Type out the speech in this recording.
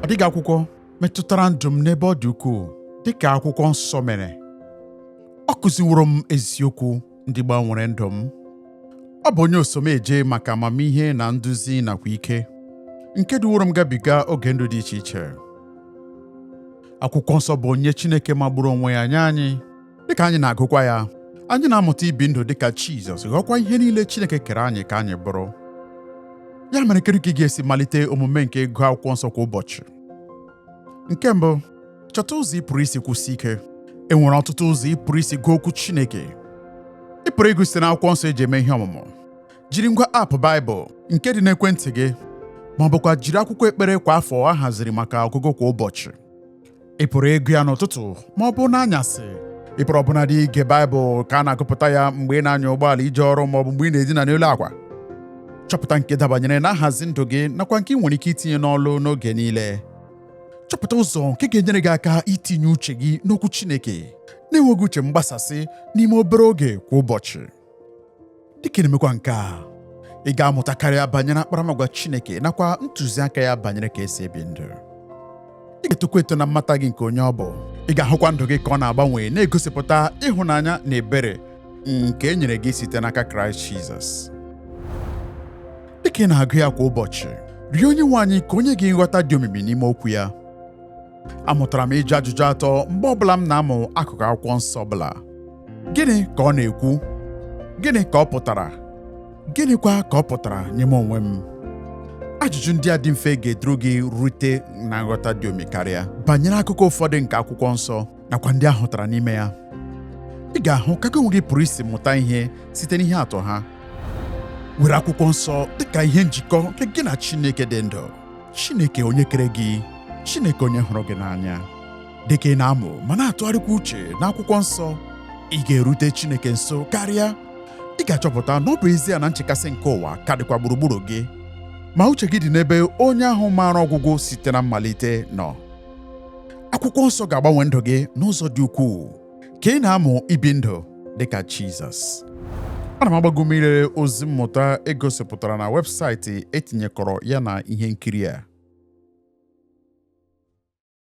Ọ dịghị akwụkwọ metụtara ndụ m n'ebe ọ dị ukwuu dịka akwụkwọ nsọ mere. Ọ kụziworo m eziokwu ndị gbanwere ndụ m. Ọ bụ onye osomeje maka amamihe na nduzi nakwa ike nke duworo m gabiga oge ndụ dị iche iche. Akwụkwọ nsọ bụ onye Chineke magburu onwe ya nye anyị. Dịka anyị na-agụkwa ya, anyị na-amụta ibi ndụ dịka Jizọs ghọkwa ihe niile Chineke kere anyị ka anyị bụrụ. Ya mere kedu ka ị ga-esi malite omume nke ịgụ akwụkwọ nsọ kwa ụbọchị? Nke mbụ, chọta ụzọ ị pụrụ isi kwụsị ike. E nwere ọtụtụ ụzọ ị pụrụ isi gụọ okwu Chineke. Ị pụrụ ịgụ site n'akwụkwọ nsọ eji eme ihe ọmụmụ. Jiri ngwa aapụ Baịbụl nke dị n'ekwentị gị, ma ọ bụkwa jiri akwụkwọ ekpere kwa afọ a haziri maka ọgụgụ kwa ụbọchị. Ị pụrụ ịgụ ya n'ụtụtụ ma ọ bụ n'anyasị. Ị pụrụ ọbụnadị ige Baịbụl ka a na-agụpụta ya mgbe ị na-anya ụgbọala ije ọrụ ma ọ bụ mgbe ị na-edina n'elu akwa. Chọpụta nke dabanyere na nhazi ndụ gị nakwa nke ị nwere ike itinye n'ọlụ n'oge niile. Chọpụta ụzọ nke ga-enyere gị aka itinye uche gị n'okwu Chineke na-enweghị uche mgbasasị n'ime obere oge kwa ụbọchị. Dịka ị na-emekwa nke a, ị ga-amụta karịa banyere akparamagwa Chineke nakwa ntụziaka ya banyere ka esi ebi ndụ. Ị ga-etokwa eto na mmata gị nke onye ọ bụ. Ị ga-ahụkwa ndụ gị ka ọ na-agbanwe na-egosipụta ịhụnanya na ebere nke e nyere gị site n'aka Kraịst Jizọs. Dịka ị na-agụ ya kwa ụbọchị, rịọ Onyenwe anyị ka o nye gị nghọta dị omimi n'ime okwu ya. Amụtara m ịjụ ajụjụ atọ mgbe ọbụla m na-amụ akụkụ akwụkwọ nsọ ọbụla. Gịnị ka ọ na-ekwu? Gịnị ka ọ pụtara? Gịnịkwa ka ọ pụtara nye m onwe m? Ajụjụ ndị a dị mfe ga-eduru gị rute na nghọta dị omimi karịa banyere akụkọ ụfọdụ nke akwụkwọ nsọ nakwa ndị ahụtara n'ime ya. Ị ga-ahụ ka gị onwe gị pụrụ isi mụta ihe site n'ihe atọ ha. Were akwụkwọ nsọ dịka ihe njikọ nke gị na Chineke dị ndụ. Chineke onye kere gị, Chineke onye hụrụ gị n'anya. Dịka ị na-amụ ma na-atụgharịkwa uche n'akwụkwọ nsọ, ị ga-erute Chineke nso karịa. Ị ga-achọpụta na ọ bụ ezie na nchekasị nke ụwa ka dịkwa gburugburu gị, ma uche gị dị n'ebe onye ahụ maara ọgwụgwụ site na mmalite nọ. Akwụkwọ nsọ ga-agbanwe ndụ gị n'ụzọ dị ukwuu ka ị na-amụ ibi ndụ dịka Jizọs. Ana m agbago m ilere ozi mmụta egosipụtara na webụsaịtị etinyekọrọ ya na ihe nkiri a.